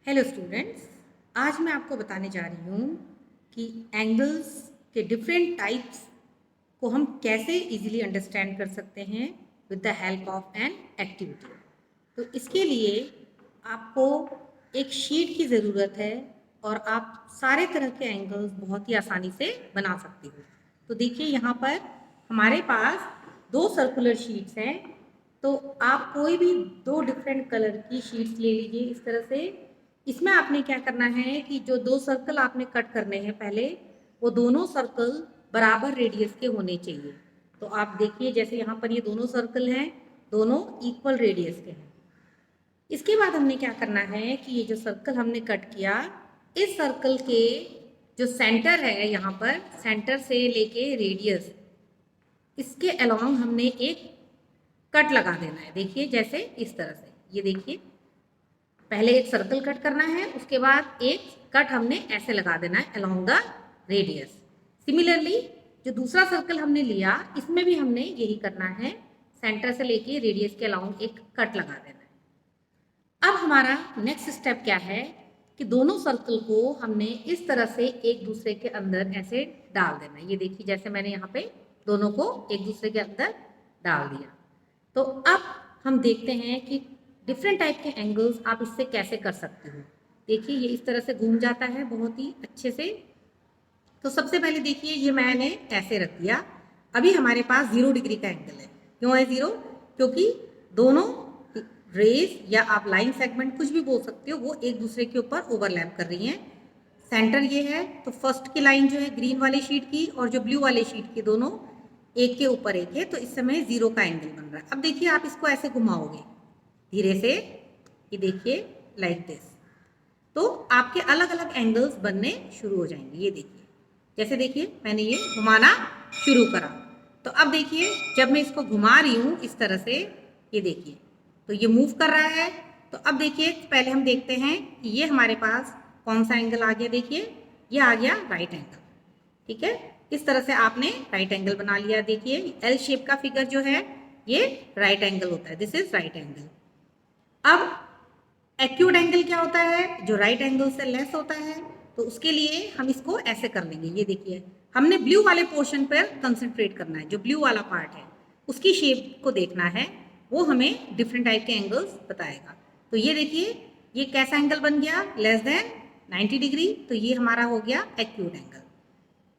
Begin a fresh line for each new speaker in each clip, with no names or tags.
Hello students, आज मैं आपको बताने जा रही हूँ कि एंगल्स के डिफरेंट टाइप्स को हम कैसे इजीली अंडरस्टैंड कर सकते हैं with the help of an activity. तो इसके लिए आपको एक शीट की ज़रूरत है और आप सारे तरह के एंगल्स बहुत ही आसानी से बना सकते हो। तो देखिए यहाँ पर हमारे पास दो सर्कुलर शीट्स हैं, तो आप कोई भी दो डिफरेंट कलर की शीट्स ले लीजिए इस तरह से। इसमें आपने क्या करना है कि जो दो सर्कल आपने कट करने हैं पहले, वो दोनों सर्कल बराबर रेडियस के होने चाहिए। तो आप देखिए जैसे यहाँ पर ये दोनों सर्कल हैं, दोनों इक्वल रेडियस के हैं। इसके बाद हमने क्या करना है कि ये जो सर्कल हमने कट किया, इस सर्कल के जो सेंटर है यहाँ पर, सेंटर से लेके रेडियस, इसके अलोंग हमने एक कट लगा देना है। देखिए जैसे इस तरह से, ये देखिए पहले एक सर्कल कट करना है, उसके बाद एक कट हमने ऐसे लगा देना है अलोंग द रेडियस। सिमिलरली जो दूसरा सर्कल हमने लिया, इसमें भी हमने यही करना है, सेंटर से लेके रेडियस के अलोंग एक कट लगा देना है। अब हमारा नेक्स्ट स्टेप क्या है कि दोनों सर्कल को हमने इस तरह से एक दूसरे के अंदर ऐसे डाल देना है। ये देखिए जैसे मैंने यहाँ पे दोनों को एक दूसरे के अंदर डाल दिया। तो अब हम देखते हैं कि डिफरेंट टाइप के एंगल्स आप इससे कैसे कर सकते हो। देखिए ये इस तरह से घूम जाता है बहुत ही अच्छे से। तो सबसे पहले देखिए ये मैंने ऐसे रख दिया। अभी हमारे पास 0 डिग्री का एंगल है। क्यों है 0? क्योंकि दोनों रेज या आप लाइन सेगमेंट कुछ भी बोल सकते हो, वो एक दूसरे के ऊपर ओवरलैप कर रही हैं। सेंटर ये है, तो फर्स्ट की लाइन जो है ग्रीन वाली शीट की और जो ब्लू वाली शीट की, दोनों एक के ऊपर एक है, तो इस समय 0 का एंगल बन रहा है। अब देखिए आप इसको ऐसे घुमाओगे धीरे से, ये देखिए लाइक दिस, तो आपके अलग अलग एंगल्स बनने शुरू हो जाएंगे। ये देखिए जैसे देखिए मैंने ये घुमाना शुरू करा, तो अब देखिए जब मैं इसको घुमा रही हूँ इस तरह से, ये देखिए तो ये मूव कर रहा है। तो अब देखिए पहले हम देखते हैं कि ये हमारे पास कौन सा एंगल आ गया। देखिए ये आ गया राइट एंगल। ठीक है, इस तरह से आपने राइट एंगल बना लिया। देखिए एल शेप का फिगर जो है ये राइट एंगल होता है, दिस इज राइट एंगल। अब एक्यूट एंगल क्या होता है? जो राइट एंगल से लेस होता है। तो उसके लिए हम इसको ऐसे कर लेंगे। ये देखिए हमने ब्लू वाले पोर्शन पर कंसंट्रेट करना है, जो ब्लू वाला पार्ट है उसकी शेप को देखना है, वो हमें डिफरेंट टाइप के एंगल्स बताएगा। तो ये देखिए ये कैसा एंगल बन गया? Less than 90 degree. तो ये हमारा हो गया एक्यूट एंगल।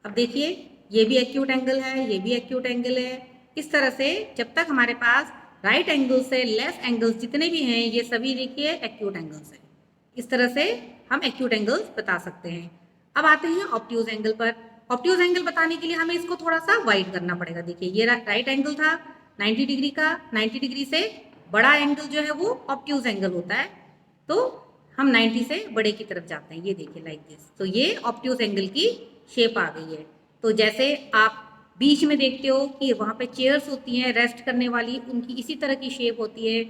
अब देखिए ये भी एक्यूट एंगल है, ये भी एक्यूट एंगल है। इस तरह से जब तक हमारे पास राइट एंगल से लेस एंगल्स जितने भी हैं, ये सभी देखिए एक्यूट एंगल्स हैं। इस तरह से हम एक्यूट एंगल्स बता सकते हैं। अब आते हैं ऑब्ट्यूज एंगल पर। ऑब्ट्यूज एंगल बताने के लिए हमें इसको थोड़ा सा वाइड करना पड़ेगा। देखिए ये राइट एंगल था 90 डिग्री का, 90 डिग्री से बड़ा एंगल जो है वो ऑब्ट्यूज एंगल होता है। तो हम 90 से बड़े की तरफ जाते हैं। ये देखिए लाइक दिस, तो ये ऑब्ट्यूज एंगल की शेप आ गई है। तो जैसे आप बीच में देखते हो कि वहाँ पे चेयर्स होती हैं रेस्ट करने वाली, उनकी इसी तरह की शेप होती है।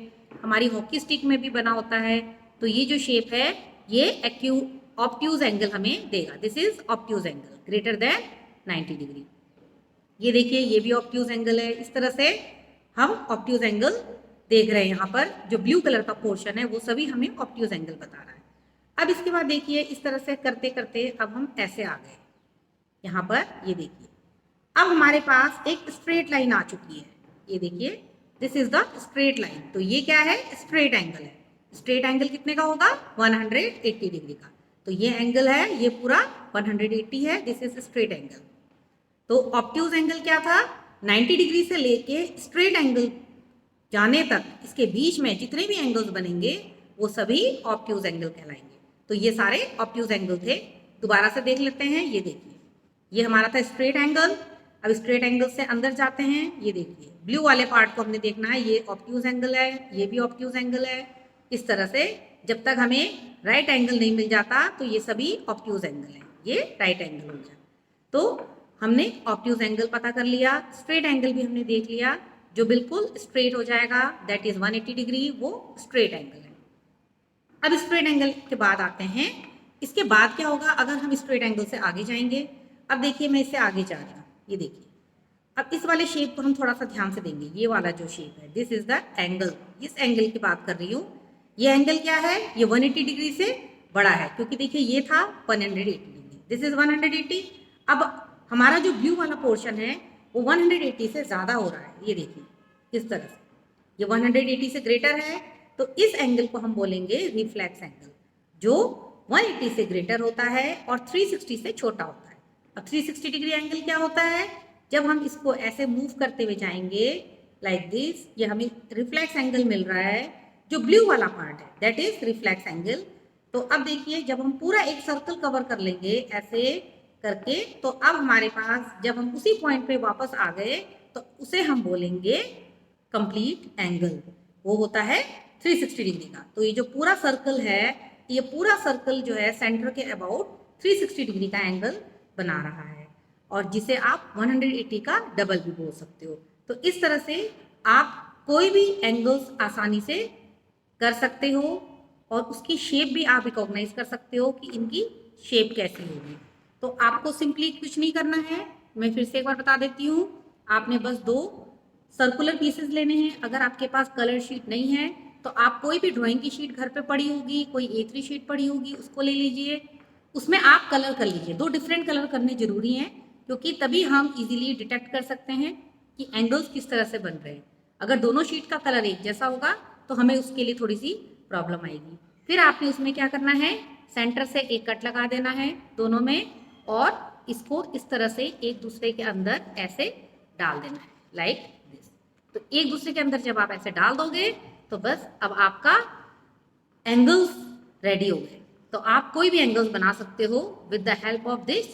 हमारी हॉकी स्टिक में भी बना होता है। तो ये जो शेप है ये ऑब्ट्यूज एंगल हमें देगा। This is obtuse angle greater than 90 degree. ये देखिए ये भी ऑब्ट्यूज एंगल है। इस तरह से हम ऑब्ट्यूज एंगल देख रहे हैं। यहाँ पर जो ब्लू कलर का पोर्शन है वो सभी हमें ऑब्ट्यूज एंगल बता रहा है। अब इसके बाद देखिए इस तरह से करते करते अब हम ऐसे आ गए यहाँ पर। ये देखिए अब हमारे पास एक स्ट्रेट लाइन आ चुकी है। ये देखिए this is the straight line. तो ये क्या है? स्ट्रेट एंगल है। स्ट्रेट एंगल कितने का होगा? 180 डिग्री का। तो ये एंगल है, ये पूरा 180 है। This is straight angle. तो ऑब्ट्यूज एंगल क्या था? 90 डिग्री से लेके स्ट्रेट एंगल जाने तक इसके बीच में जितने भी एंगल्स बनेंगे वो सभी ऑब्ट्यूज एंगल कहलाएंगे। तो ये सारे ऑब्ट्यूज एंगल थे। दोबारा से देख लेते हैं। ये देखिए ये हमारा था स्ट्रेट एंगल। अब स्ट्रेट एंगल से अंदर जाते हैं। ये देखिए ब्लू वाले पार्ट को हमने देखना है, ये ऑब्ट्यूज एंगल है, ये भी ऑब्ट्यूज एंगल है। इस तरह से जब तक हमें राइट एंगल नहीं मिल जाता तो ये सभी ऑब्ट्यूज एंगल हैं, ये राइट एंगल हो गया। तो हमने ऑब्ट्यूज एंगल पता कर लिया, स्ट्रेट एंगल भी हमने देख लिया। जो बिल्कुल स्ट्रेट हो जाएगा दैट इज 180 डिग्री, वो स्ट्रेट एंगल है। अब स्ट्रेट एंगल के बाद आते हैं, इसके बाद क्या होगा अगर हम स्ट्रेट एंगल से आगे जाएंगे। अब देखिए मैं इससे आगे जा रही हूँ। ये देखिए अब इस वाले शेप को हम थोड़ा सा ध्यान से देंगे। ये वाला जो शेप है दिस इज द एंगल, इस एंगल की बात कर रही हूँ। ये एंगल क्या है? ये 180 डिग्री से बड़ा है, क्योंकि देखिए ये था 180 डिग्री, दिस इज 180। अब हमारा जो ब्लू वाला पोर्शन है वो 180 से ज़्यादा हो रहा है, ये देखिए इस तरह से, ये 180 से ग्रेटर है, तो इस एंगल को हम बोलेंगे रिफ्लेक्स एंगल, जो 180 से ग्रेटर होता है और 360 से छोटा होता है। अब 360 डिग्री एंगल क्या होता है? जब हम इसको ऐसे मूव करते हुए जाएंगे लाइक दिस, ये हमें रिफ्लेक्स एंगल मिल रहा है, जो ब्लू वाला पार्ट है दैट इज रिफ्लेक्स एंगल। तो अब देखिए जब हम पूरा एक सर्कल कवर कर लेंगे ऐसे करके, तो अब हमारे पास जब हम उसी पॉइंट पे वापस आ गए तो उसे हम बोलेंगे कंप्लीट एंगल, वो होता है 360 डिग्री का। तो ये जो पूरा सर्कल है, ये पूरा सर्कल जो है सेंटर के अबाउट 360 डिग्री का एंगल बना रहा है, और जिसे आप 180 का डबल भी बोल सकते हो। तो इस तरह से आप कोई भी एंगल्स आसानी से कर सकते हो, और उसकी शेप भी आप रिकॉग्नाइज कर सकते हो कि इनकी शेप कैसी होगी। तो आपको सिंपली कुछ नहीं करना है, मैं फिर से एक बार बता देती हूँ। आपने बस 2 सर्कुलर पीसेस लेने हैं। अगर आपके पास कलर शीट नहीं है तो आप कोई भी ड्राइंग की शीट घर पे पड़ी होगी, कोई A3 शीट पड़ी होगी, उसको ले लीजिए, उसमें आप कलर कर लीजिए। 2 डिफरेंट कलर करने जरूरी हैं, क्योंकि तभी हम इजीली डिटेक्ट कर सकते हैं कि एंगल्स किस तरह से बन रहे हैं। अगर दोनों शीट का कलर एक जैसा होगा तो हमें उसके लिए थोड़ी सी प्रॉब्लम आएगी। फिर आपने उसमें क्या करना है, सेंटर से एक कट लगा देना है दोनों में, और इसको इस तरह से एक दूसरे के अंदर ऐसे डाल देना है लाइक दिस। तो एक दूसरे के अंदर जब आप ऐसे डाल दोगे तो बस अब आपका एंगल्स रेडी हो गए। तो आप कोई भी एंगल्स बना सकते हो with the help of this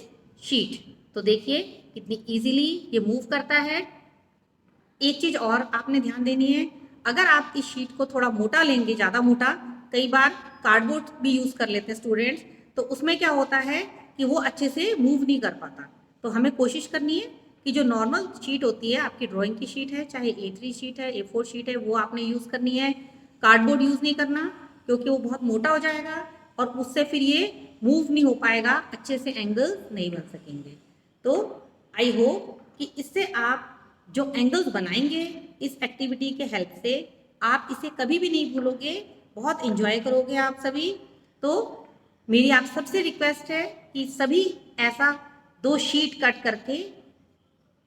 sheet. तो देखिए कितनी इजीली ये मूव करता है। एक चीज और आपने ध्यान देनी है, अगर आप इस शीट को थोड़ा मोटा लेंगे, ज़्यादा मोटा, कई बार कार्डबोर्ड भी यूज़ कर लेते हैं स्टूडेंट्स, तो उसमें क्या होता है कि वो अच्छे से मूव नहीं कर पाता। तो हमें कोशिश करनी है कि जो नॉर्मल शीट होती है, आपकी ड्राइंग की शीट है, चाहे A3 शीट है, A4 शीट है, वो आपने यूज़ करनी है। कार्डबोर्ड यूज़ नहीं करना, क्योंकि वो बहुत मोटा हो जाएगा और उससे फिर ये मूव नहीं हो पाएगा, अच्छे से एंगल नहीं बन सकेंगे। तो आई होप कि इससे आप जो एंगल्स बनाएंगे इस एक्टिविटी के हेल्प से, आप इसे कभी भी नहीं भूलोगे, बहुत इंजॉय करोगे आप सभी। तो मेरी आप सबसे रिक्वेस्ट है कि सभी ऐसा 2 शीट कट करके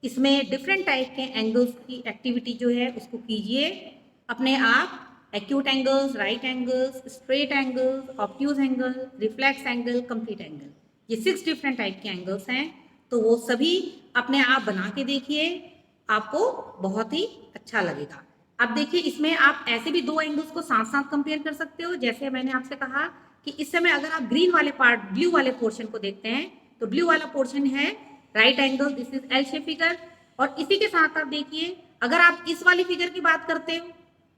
इसमें डिफरेंट टाइप के एंगल्स की एक्टिविटी जो है उसको कीजिए अपने आप। Acute angles, right angles, straight angles, obtuse angle, reflex angle, complete angle, ये 6 डिफरेंट टाइप के एंगल्स हैं। तो वो सभी अपने आप बना के देखिए, आपको बहुत ही अच्छा लगेगा। अब देखिए इसमें आप ऐसे भी 2 एंगल्स को साथ साथ कंपेयर कर सकते हो। जैसे मैंने आपसे कहा कि इस समय अगर आप ग्रीन वाले पार्ट, ब्लू वाले पोर्शन को देखते हैं, तो ब्लू वाला पोर्शन है right angle, this is L shape figure. और इसी के साथ आप देखिए, अगर आप इस वाली फिगर की बात करते हो,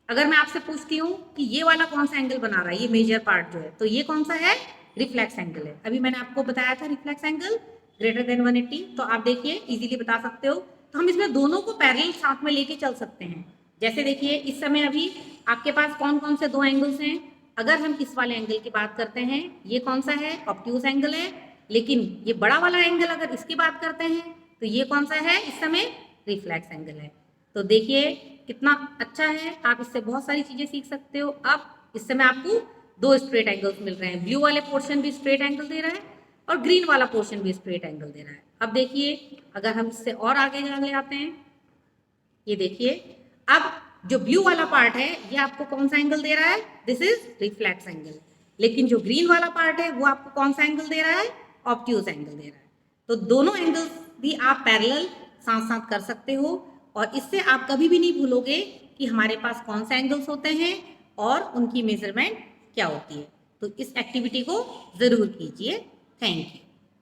अगर मैं आपसे पूछती हूँ कि ये वाला कौन सा एंगल बना रहा है, ये मेजर पार्ट जो है, तो ये कौन सा है? रिफ्लेक्स एंगल है। अभी मैंने आपको बताया था रिफ्लेक्स एंगल ग्रेटर देन 180। तो आप देखिए इजीली बता सकते हो। तो हम इसमें दोनों को पैरेलल साथ में लेके चल सकते हैं। जैसे देखिए इस समय अभी आपके पास कौन कौन से 2 एंगल्स हैं। अगर हम इस वाले एंगल की बात करते हैं, ये कौन सा है? ऑब्ट्यूज एंगल है। लेकिन ये बड़ा वाला एंगल अगर इसकी बात करते हैं तो ये कौन सा है इस समय? रिफ्लेक्स एंगल है। तो देखिए कितना अच्छा है, आप इससे बहुत सारी चीजें सीख सकते हो। अब इस समय आपको 2 स्ट्रेट एंगल्स मिल रहे हैं, ब्लू वाले पोर्शन भी स्ट्रेट एंगल दे रहा है और ग्रीन वाला पोर्शन भी स्ट्रेट एंगल दे रहा है। अब देखिए अगर हम इससे और आगे चले जाते हैं, ये देखिए अब जो ब्लू वाला पार्ट है ये आपको कौन सा एंगल दे रहा है? This is reflex angle. लेकिन जो ग्रीन वाला पार्ट है वो आपको कौन सा एंगल दे रहा है? ऑब्ट्यूज एंगल दे रहा है। तो दोनों एंगल्स भी आप पैरेलल साथ साथ कर सकते हो, और इससे आप कभी भी नहीं भूलोगे कि हमारे पास कौन से एंगल्स होते हैं और उनकी मेजरमेंट क्या होती है। तो इस एक्टिविटी को जरूर कीजिए। Thank you.